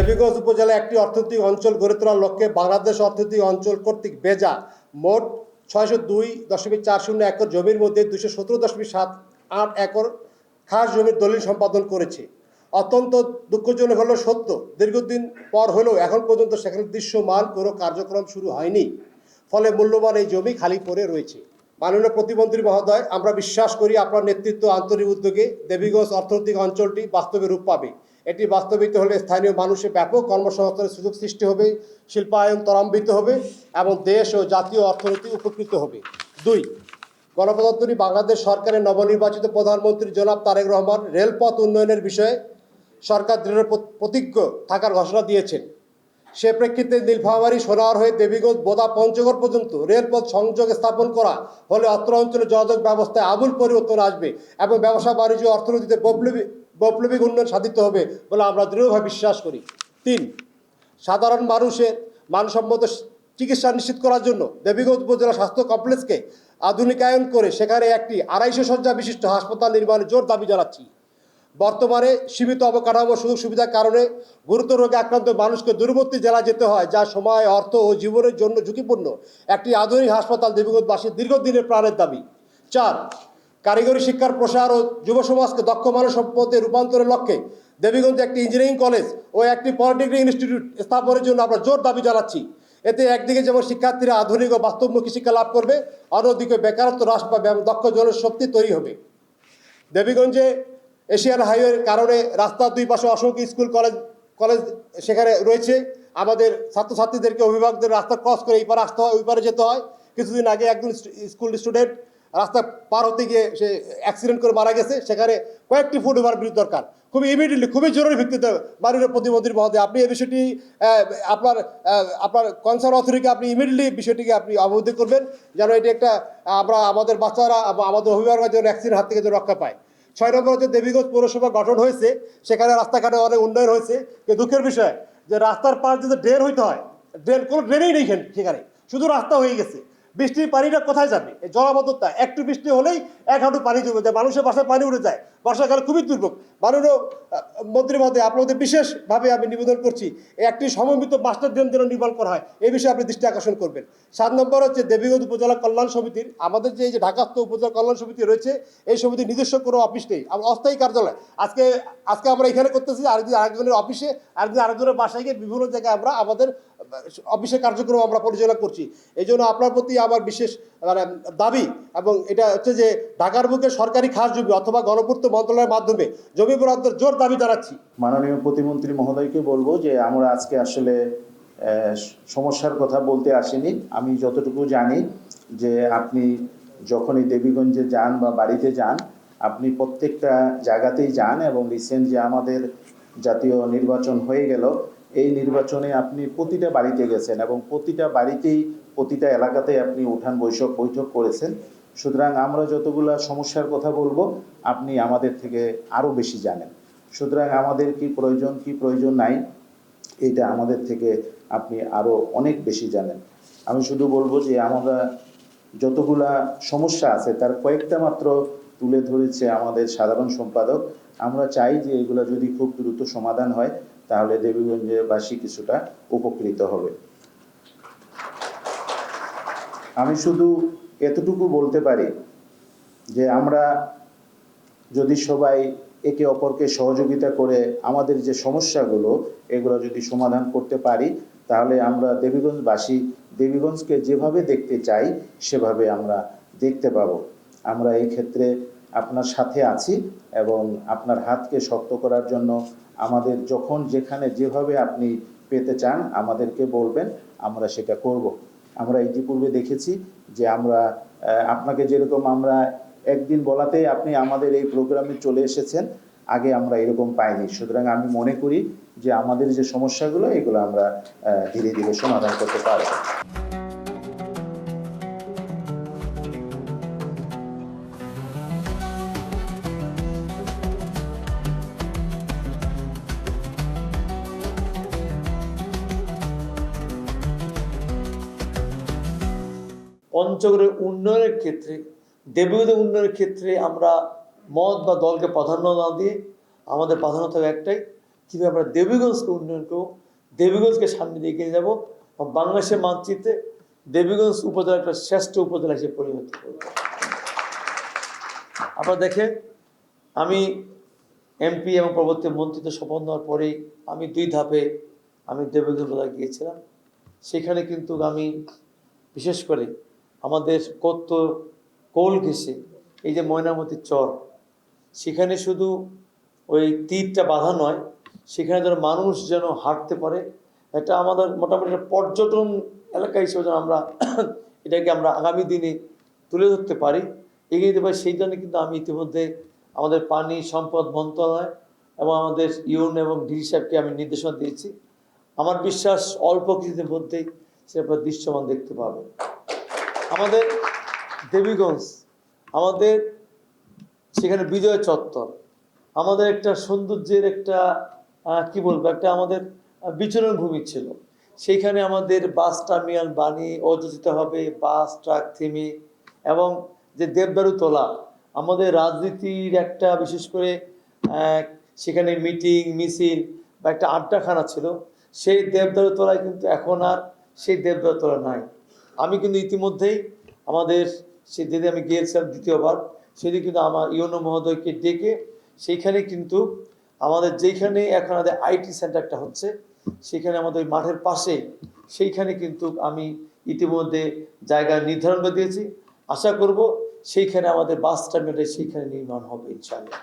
দেবীগঞ্জ উপজেলায় একটি অর্থনৈতিক অঞ্চল গড়ে তোলার লক্ষ্যে বাংলাদেশ অর্থনৈতিক অঞ্চল কর্তৃক বেজা মোট 602.40 একর জমির মধ্যে 217.78 একর খাস জমির দলিল সম্পাদন করেছে। অত্যন্ত দুঃখজনক হলো সত্য, দীর্ঘদিন পর হলেও এখন পর্যন্ত সেখানে দৃশ্যমান কোনো কার্যক্রম শুরু হয়নি, ফলে মূল্যবান এই জমি খালি পড়ে রয়েছে। মাননীয় প্রতিমন্ত্রী মহোদয়, আমরা বিশ্বাস করি আপনার নেতৃত্ব আন্তরিক উদ্যোগে দেবীগঞ্জ অর্থনৈতিক অঞ্চলটি বাস্তবে রূপ পাবে। এটি বাস্তবিত হলে স্থানীয় মানুষের ব্যাপক কর্মসংস্থানের সুযোগ সৃষ্টি হবে, শিল্পায়ন ত্বরান্বিত হবে এবং দেশ ও জাতীয় অর্থনীতি উপকৃত হবে। 2. গণপ্রজাতন্ত্রী বাংলাদেশ সরকারের নবনির্বাচিত প্রধানমন্ত্রী জনাব তারেক রহমান রেলপথ উন্নয়নের বিষয়ে সরকার দৃঢ় প্রতিজ্ঞ থাকার ঘোষণা দিয়েছেন। সে প্রেক্ষিতে নীলফামারী সোনার হয়ে দেবীগঞ্জ বোদা পঞ্চগড় পর্যন্ত রেলপথ সংযোগ স্থাপন করা হলে অত্র অঞ্চলের যোগাযোগ ব্যবস্থায় আমূল পরিবর্তন আসবে এবং ব্যবসা বাণিজ্য অর্থনীতিতে বৈপ্লবিক উন্নয়ন সাধিত হবে বলে আমরা দৃঢ়ভাবে বিশ্বাস করি। 3. সাধারণ মানুষের মানসম্মত চিকিৎসা নিশ্চিত করার জন্য দেবীগঞ্জ উপজেলা স্বাস্থ্য কমপ্লেক্সকে আধুনিকায়ন করে সেখানে একটি 250 শয্যা বিশিষ্ট হাসপাতাল নির্মাণের জোর দাবি জানাচ্ছি। বর্তমানে সীমিত অবকাঠামো সুযোগ সুবিধার কারণে গুরুতর রোগে আক্রান্ত মানুষকে দূরবর্তী জেলা যেতে হয়, যা সময়, অর্থ ও জীবনের জন্য ঝুঁকিপূর্ণ। একটি আধুনিক হাসপাতাল দেবীগঞ্জবাসীর দীর্ঘদিনের প্রাণের দাবি। 4. কারিগরি শিক্ষার প্রসার ও যুব সমাজকে দক্ষ মানব সম্পদে রূপান্তরের লক্ষ্যে দেবীগঞ্জে একটি ইঞ্জিনিয়ারিং কলেজ ও একটি পলিটেকনিক ইনস্টিটিউট স্থাপনের জন্য আমরা জোর দাবি জানাচ্ছি। এতে একদিকে যেমন শিক্ষার্থীরা আধুনিক ও বাস্তবমুখী শিক্ষা লাভ করবে, অন্যদিকে বেকারত্ব হ্রাস পাবে এবং দক্ষ জনশক্তি তৈরি হবে। দেবীগঞ্জে এশিয়ান হাইওয়ের কারণে রাস্তার দুই পাশে অসংখ্য স্কুল কলেজ সেখানে রয়েছে। আমাদের ছাত্রছাত্রীদেরকে অভিভাবকদের রাস্তা ক্রস করে এই পারে আসতে হয়, ওই পারে যেতে হয়। কিছুদিন আগে একজন স্কুল স্টুডেন্ট রাস্তা পার হতে গিয়ে সে অ্যাক্সিডেন্ট করে মারা গেছে। সেখানে কয়েকটি ফুট ওভারব্রিজ দরকার, খুবই ইমিডিয়েটলি, খুবই জরুরি ভিত্তিতে। মাননীয় প্রতিমন্ত্রী মহোদয়, আপনি এই বিষয়টি আপনার কনসার্ন অথরিটিকে আপনি ইমিডিয়েটলি বিষয়টিকে আপনি অবহিত করবেন, যেন এটি একটা আমাদের বাচ্চারা আমাদের অভিভাবকরা যেন অ্যাক্সিডেন্ট হাত থেকে যেন রক্ষা পায়। 6 নম্বর হচ্ছে দেবীগঞ্জ পৌরসভা গঠন হয়েছে, সেখানে রাস্তাঘাটে অনেক উন্নয়ন হয়েছে, কিন্তু দুঃখের বিষয় যে রাস্তার পাশ যদি ড্রেন হইতে হয়, কোনো ড্রেনেই নেই সেখানে, শুধু রাস্তা হয়ে গেছে। বৃষ্টির পানিটা কোথায় যাবে? এই জলাবদ্ধতা, একটু বৃষ্টি হলেই 1 হাঁটু পানি জমে যায়, মানুষের বাসায় পানি উঠে যায়। বর্ষাকালে খুবই দুর্ভোগ। মাননীয় মন্ত্রী মহোদয়, আপনাদের বিশেষভাবে আমি নিবেদন করছি, একটি সমন্বিত মাস্টার ড্রেন যেন নির্মাণ করা হয়, এই বিষয়ে আপনি দৃষ্টি আকর্ষণ করবেন। 7 নম্বর হচ্ছে দেবীগঞ্জ উপজেলা কল্যাণ সমিতির, আমাদের যে ঢাকাস্থ উপজেলা কল্যাণ সমিতি রয়েছে, এই সমিতির নিজস্ব কোনো অফিস নেই, অস্থায়ী কার্যালয়। আজকে আমরা এখানে করতেছি, আরেকজনের অফিসে, আরেকজনের বাসায় গিয়ে বিভিন্ন জায়গায় আমরা আমাদের অফিসের কার্যক্রম আমরা পরিচালনা করছি। এই জন্য আপনার প্রতি আমার বিশেষ দাবি, এবং এটা হচ্ছে যে ঢাকার বুকে সরকারি খাস জমি অথবা গণপূর্ত মন্ত্রণালয়ের মাধ্যমে জমি বরাদ্দের জোর দাবি জানাচ্ছি। মাননীয় প্রতিমন্ত্রী মহোদয়কে বলবো যে আমরা আজকে আসলে সমস্যার কথা বলতে আসিনি। আমি যতটুকু জানি যে আপনি যখনই দেবীগঞ্জে যান বা বাড়িতে যান, আপনি প্রত্যেকটা জায়গাতেই যান, এবং রিসেন্ট যে আমাদের জাতীয় নির্বাচন হয়ে গেল, এই নির্বাচনে আপনি প্রতিটা বাড়িতে গেছেন এবং প্রতিটা বাড়িতেই প্রতিটা এলাকাতেই আপনি উঠান বৈঠক করেছেন। সুতরাং আমরা যতগুলা সমস্যার কথা বলবো, আপনি আমাদের থেকে আরও বেশি জানেন। সুতরাং আমাদের কি প্রয়োজন নাই, এটা আমাদের থেকে আপনি আরও অনেক বেশি জানেন। আমি শুধু বলবো যে আমরা যতগুলা সমস্যা আছে তার কয়েকটা মাত্র তুলে ধরেছে আমাদের সাধারণ সম্পাদক। আমরা চাই যে এগুলো যদি খুব দ্রুত সমাধান হয়, তাহলে দেবীগঞ্জবাসী কিছুটা উপকৃত হবে। আমি শুধু এতটুকু বলতে পারি যে আমরা যদি সবাই একে অপরকে সহযোগিতা করে আমাদের যে সমস্যাগুলো, এগুলো যদি সমাধান করতে পারি, তাহলে আমরা দেবীগঞ্জবাসী দেবীগঞ্জকে যেভাবে দেখতে চাই সেভাবে আমরা দেখতে পাবো। আমরা এই ক্ষেত্রে আপনার সাথে আছি, এবং আপনার হাতকে শক্ত করার জন্য আমাদের যখন যেখানে যেভাবে আপনি পেতে চান আমাদেরকে বলবেন, আমরা সেটা করব। আমরা ইতিপূর্বে দেখেছি যে আমরা আপনাকে যেরকম আমরা একদিন বলাতেই আপনি আমাদের এই প্রোগ্রামে চলে এসেছেন, আগে আমরা এরকম পাইনি। সুতরাং আমি মনে করি যে আমাদের যে সমস্যাগুলো, এগুলো আমরা ধীরে ধীরে সমাধান করতে পারব। পঞ্চগড়ের উন্নয়নের ক্ষেত্রে, দেবীগঞ্জের উন্নয়নের ক্ষেত্রে আমরা মত বা দলকে প্রাধান্য না দিয়ে আমাদের প্রাধান্য থাকবে একটাই, কীভাবে আমরা দেবীগঞ্জকে উন্নয়ন করবো, দেবীগঞ্জকে সামনে দিয়ে এগিয়ে যাবো এবং বাংলাদেশের মানচিত্রে দেবীগঞ্জ উপজেলা একটা শ্রেষ্ঠ উপজেলা হিসেবে পরিণত করব। আপনারা দেখেন, আমি এমপি এবং পরবর্তী মন্ত্রিত্ব শপথ নেওয়ার পরেই আমি 2 ধাপে আমি দেবীগঞ্জ উপজেলায় গিয়েছিলাম। সেখানে কিন্তু আমি বিশেষ করে আমাদের কোল ঘেঁষে এই যে ময়নামতি চর, সেখানে শুধু ওই তীরটা বাঁধা নয়, সেখানে যেন মানুষ যেন হাঁটতে পারে, এটা আমাদের মোটামুটি একটা পর্যটন এলাকা হিসেবে যেন আমরা এটাকে আমরা আগামী দিনে তুলে ধরতে পারি, এগিয়ে দিতে পারি। সেই জন্য কিন্তু আমি ইতিমধ্যে আমাদের পানি সম্পদ মন্ত্রণালয় এবং আমাদের ইউন এবং ডিসি সাহেবকে আমি নির্দেশনা দিয়েছি। আমার বিশ্বাস অল্প কিছুদিনের মধ্যেই সেটা দৃশ্যমান দেখতে পাবে। আমাদের দেবীগঞ্জ, আমাদের সেখানে বিজয় চত্বর, আমাদের একটা সৌন্দর্যের একটা কি বলবো, একটা আমাদের বিচরণ ভূমি ছিল। সেইখানে আমাদের বাস টার্মিনাল বানিয়ে অযোজিত হবে, বাস ট্রাক থেমে, এবং যে দেবদারু তোলা, আমাদের রাজনীতির একটা বিশেষ করে সেখানে মিটিং মিছিল বা একটা আড্ডাখানা ছিল, সেই দেবদারু তোলায় কিন্তু এখন আর সেই দেবদারু তোলা নাই। আমি কিন্তু ইতিমধ্যেই আমাদের যেদিন আমি গিয়েছিলাম দ্বিতীয়বার, সেদিন কিন্তু আমার ইউনো মহোদয়কে ডেকে সেইখানে কিন্তু আমাদের যেখানে এখন আমাদের আইটি সেন্টারটা হচ্ছে, সেখানে আমাদের মাঠের পাশে সেইখানে কিন্তু আমি ইতিমধ্যে জায়গা নির্ধারণ করে দিয়েছি। আশা করব সেইখানে আমাদের বাস টার্মিনাল সেইখানে নির্মাণ হবে ইনশাআল্লাহ।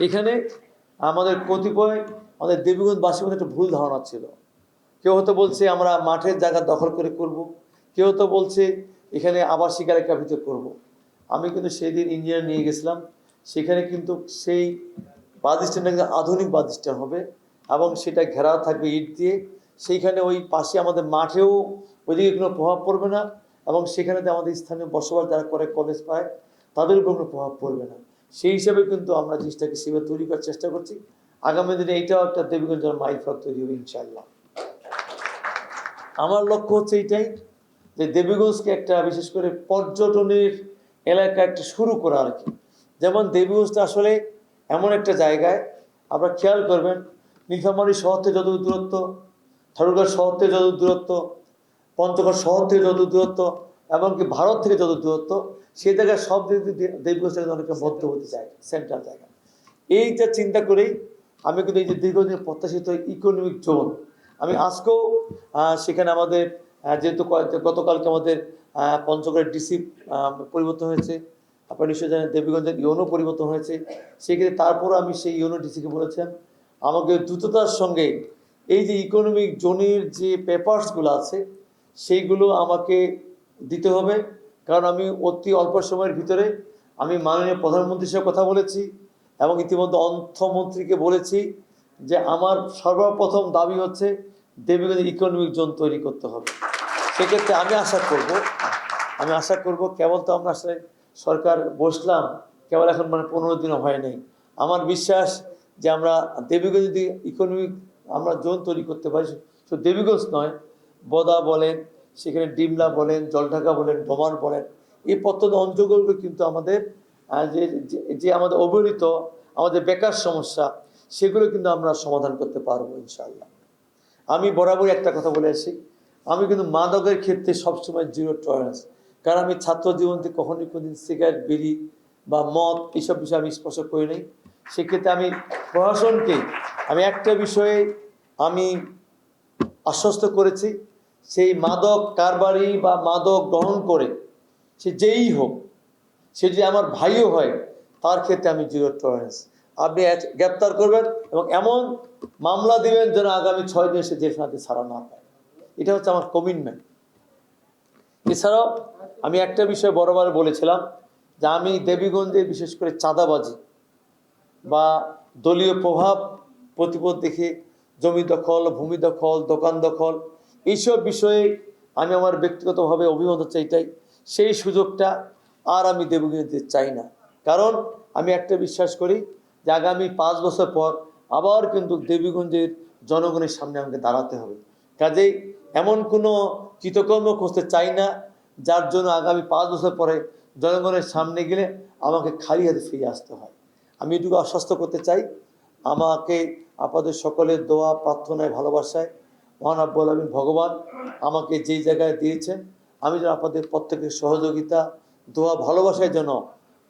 এখানে আমাদের কতিপয় আমাদের দেবীগঞ্জবাসীর মধ্যে একটা ভুল ধারণা ছিল। কেউ হয়তো বলছে আমরা মাঠের জায়গা দখল করে করব, কেউ হয়তো বলছে এখানে আবাসিক এলাকা ভিতরে করব। আমি কিন্তু সেদিন ইঞ্জিনিয়ার নিয়ে গেছিলাম, সেখানে কিন্তু সেই বাস স্ট্যান্ডটা আধুনিক বাস স্ট্যান্ড হবে এবং সেটা ঘেরা থাকবে ইট দিয়ে। সেইখানে ওই পাশে আমাদের মাঠেও ওইদিকে কোনো প্রভাব পড়বে না, এবং সেখানে আমাদের স্থানীয় বসবাস যারা করে কলেজ পায় তাদের উপর কোনো প্রভাব পড়বে না। সেই হিসাবে কিন্তু আমরা জিনিসটাকে সেভাবে তৈরি করার চেষ্টা করছি। আগামী দিনে এইটাও একটা দেবীগঞ্জের মাইলফলক তৈরি হবে ইনশাআল্লাহ। আমার লক্ষ্য হচ্ছে এইটাই, যে দেবীগঞ্জকে একটা বিশেষ করে পর্যটনের এলাকা একটা শুরু করা আর কি। যেমন দেবীগঞ্জটা আসলে এমন একটা জায়গায়, আপনারা খেয়াল করবেন, নীলফামারী শহর থেকে যত দূরত্ব, ঠাকুরগাঁও শহর থেকে যত দূরত্ব, পঞ্চগড় শহর থেকে যত দূরত্ব, এমনকি ভারত থেকে যত দূরত্ব, সেই জায়গায় সব দেবীগঞ্জ থেকে অনেকটা মধ্যবর্তী জায়গা, সেন্ট্রাল জায়গা। এইটা চিন্তা করেই আমি কিন্তু এই যে দীর্ঘদিন প্রত্যাশিত ইকোনমিক জোন, আমি আজকেও সেখানে আমাদের যেহেতু গতকালকে আমাদের পঞ্চগড়ের ডিসি পরিবর্তন হয়েছে, আপনারা নিশ্চয় জানেন দেবীগঞ্জের ইউনো পরিবর্তন হয়েছে, সেক্ষেত্রে তারপরও আমি সেই ইউনো ডিসিকে বলেছিলাম আমাকে দ্রুততার সঙ্গে এই যে ইকোনমিক জোনের যে পেপারসগুলো আছে সেইগুলো আমাকে দিতে হবে। কারণ আমি অতি অল্প সময়ের ভিতরে আমি মাননীয় প্রধানমন্ত্রীর সাথে কথা বলেছি এবং ইতিমধ্যে অর্থমন্ত্রীকে বলেছি যে আমার সর্বপ্রথম দাবি হচ্ছে দেবীগঞ্জে ইকোনমিক জোন তৈরি করতে হবে। সেক্ষেত্রে আমি আশা করব কেবল তো আমরা আসলে সরকার বসলাম, কেবল এখন 15 দিনও হয় নাই। আমার বিশ্বাস যে আমরা দেবীগঞ্জ যদি ইকোনমিক আমরা জোন তৈরি করতে পারি, শুধু দেবীগঞ্জ নয়, বদা বলেন, সেখানে ডিমলা বলেন, জলঢাকা বলেন, ডোমার বলেন, এই প্রত্যন্ত অঞ্চলগুলো কিন্তু আমাদের যে আমাদের অবহেলিত আমাদের বেকার সমস্যা, সেগুলো কিন্তু আমরা সমাধান করতে পারবো ইনশাআল্লাহ। আমি বরাবরই একটা কথা বলে আসি, আমি কিন্তু মাদকের ক্ষেত্রে সবসময় জিরো টলারেন্স। কারণ আমি ছাত্র জীবন থেকে কখনোই কোনোদিন সিগারেট, বিড়ি বা মদ এইসব বিষয়ে আমি স্পর্শ করি নাই। সেক্ষেত্রে আমি প্রশাসনকে আমি একটা বিষয়ে আমি আশ্বস্ত করেছি, সেই মাদক কারবারি বা মাদক গ্রহণ করে সে যেই হোক, সে যদি আমার ভাইও হয়, তার ক্ষেত্রে আমি জিরো টলারেন্স। আপনি গ্রেপ্তার করবেন এবং এমন মামলা দিবেন যেন আগামী 6 দিন সে জেলখানাতে ছাড়া না পায়। এটা হচ্ছে আমার কমিটমেন্ট। এছাড়াও আমি একটা বিষয় বরাবর বলেছিলাম যে আমি দেবীগঞ্জে বিশেষ করে চাঁদাবাজি বা দলীয় প্রভাব প্রতিপদ দেখে জমি দখল, ভূমি দখল, দোকান দখল, এইসব বিষয়ে আমি আমার ব্যক্তিগতভাবে অভিমত চাইটাই, সেই সুযোগটা আর আমি দেবীগঞ্জে চাই না। কারণ আমি একটা বিশ্বাস করি যে আগামী 5 বছর পর আবার কিন্তু দেবীগঞ্জের জনগণের সামনে আমাকে দাঁড়াতে হবে। কাজেই এমন কোনো কৃতকর্ম করতে চাই না যার জন্য আগামী 5 বছর পরে জনগণের সামনে গেলে আমাকে খালি হাতে ফিরে আসতে হয়। আমি এটুকু আশ্বস্ত করতে চাই, আমাকে আপনাদের সকলের দোয়া প্রার্থনায় ভালোবাসায় মহান রব্বুল আলামিন ভগবান আমাকে যেই জায়গায় দিয়েছেন, আমি যেন আপনাদের প্রত্যেকের সহযোগিতা দোয়া ভালোবাসার জন্য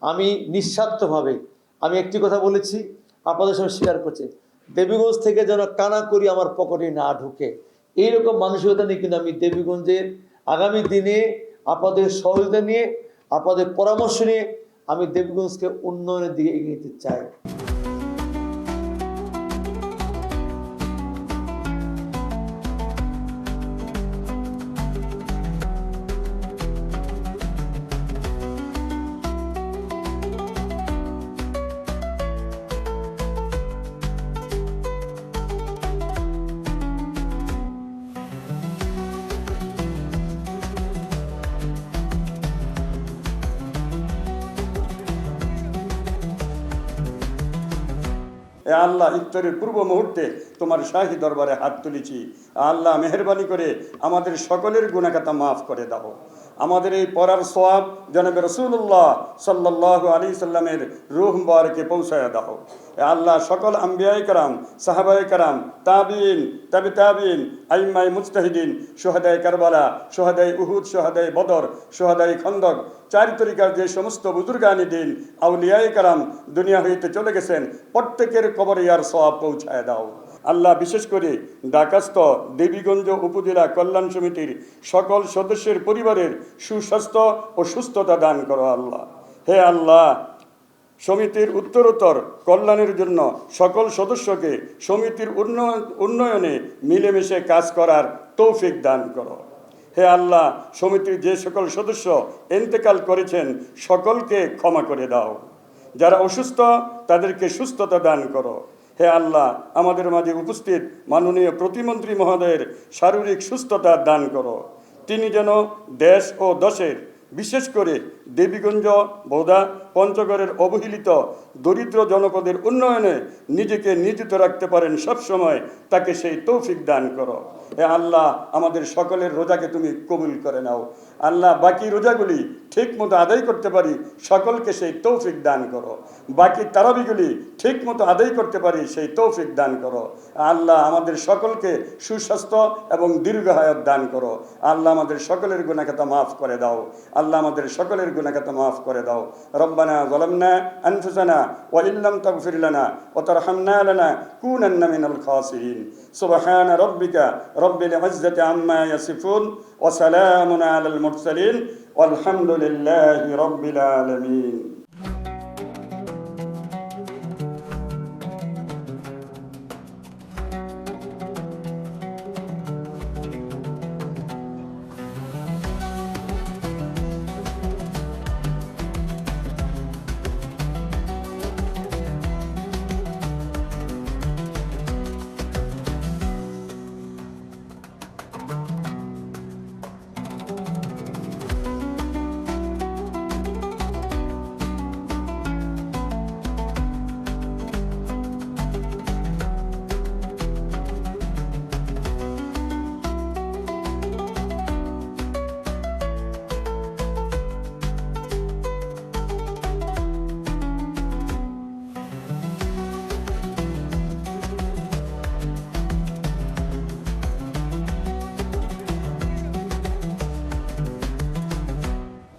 আমি নিঃস্বার্থভাবে আমি একটি কথা বলেছি, আপনাদের সঙ্গে শেয়ার করছি, দেবীগঞ্জ থেকে যেন কানা করি আমার পকেটে না ঢুকে, এইরকম মানসিকতা নিয়ে কিন্তু আমি দেবীগঞ্জের আগামী দিনে আপনাদের সহযোগিতা নিয়ে আপনাদের পরামর্শ নিয়ে আমি দেবীগঞ্জকে উন্নয়নের দিকে এগিয়ে নিতে চাই। এ আল্লাহ, ইফতারের পূর্ব মুহূর্তে তোমার শাহী দরবারে হাত তুলেছি। আল্লাহ, মেহেরবানি করে আমাদের সকলের গুনাহখাতা মাফ করে দাও। আমাদের এই পড়ার সওয়াব জনাবে রাসূলুল্লাহ সাল্লাল্লাহু আলাইহি সাল্লামের রূহ মুবারকে পৌঁছায় দাও। এ আল্লাহ, সকল আম্বিয়ায়ে কেরাম, সাহাবায়ে কেরাম, তাবিঈন, তাবে তাবিঈন, আইম্মায়ে মুজতাহিদিন, শুহাদায়ে কারবালা, শুহাদায়ে উহুদ, শুহাদায়ে বদর, শুহাদায়ে খন্দক, চার তরিকার যে সমস্ত বুজুর্গানি দিন আউলিয়ায়ে কেরাম দুনিয়া হইতে চলে গেছেন, প্রত্যেকের কবরে আর সওয়াব পৌঁছায় দাও। আল্লাহ, বিশেষ করে ঢাকাস্থ দেবীগঞ্জ উপজেলা কল্যাণ সমিতির সকল সদস্যের পরিবারের সুস্বাস্থ্য ও সুস্থতা দান করো আল্লাহ। হে আল্লাহ, সমিতির উত্তরোত্তর কল্যাণের জন্য সকল সদস্যকে সমিতির উন্নয়নে মিলেমিশে কাজ করার তৌফিক দান করো। হে আল্লাহ, সমিতির যে সকল সদস্য ইন্তেকাল করেছেন সকলকে ক্ষমা করে দাও। যারা অসুস্থ তাদেরকে সুস্থতা দান করো। হে আল্লাহ, আমাদের মাঝে উপস্থিত মাননীয় প্রতিমন্ত্রী মহোদয়ের শারীরিক সুস্থতা দান করো। তিনি যেন দেশ ও দশের, বিশেষ করে দেবীগঞ্জ, বৌদা, পঞ্চগড়ের অবহেলিত দরিদ্র জনপদের উন্নয়নে নিজেকে নিয়োজিত রাখতে পারেন সবসময়, তাকে সেই তৌফিক দান করো। হে আল্লাহ, আমাদের সকলের রোজাকে তুমি কবুল করে নাও। আল্লাহ, বাকি রোজাগুলি ঠিক মতো আদায় করতে পারি সকলকে সেই তৌফিক দান করো। বাকি তারাবিগুলি ঠিক মতো আদায় করতে পারি সেই তৌফিক দান করো। আল্লাহ, আমাদের সকলকে সুস্বাস্থ্য এবং দীর্ঘায়ু দান করো। আল্লাহ, আমাদের সকলের গুনাহখাতা মাফ করে দাও। আল্লাহ, আমাদের সকলের গুনাহখাতা মাফ করে দাও। রব্বানা যালামনা আনফুসানা ওয়া ইল্লাম তাগফির লানা ওয়া তারহামনা লানাকুনান্না মিনাল খাসিরিন। সুবহানা রাব্বিকা রব্বিল ইজ্জাতি আম্মা ইয়াসিফুন ওয়া সালামুন আলাল মুরসালিন ওয়ালহামদুলিল্লাহি রাব্বিল আলামিন।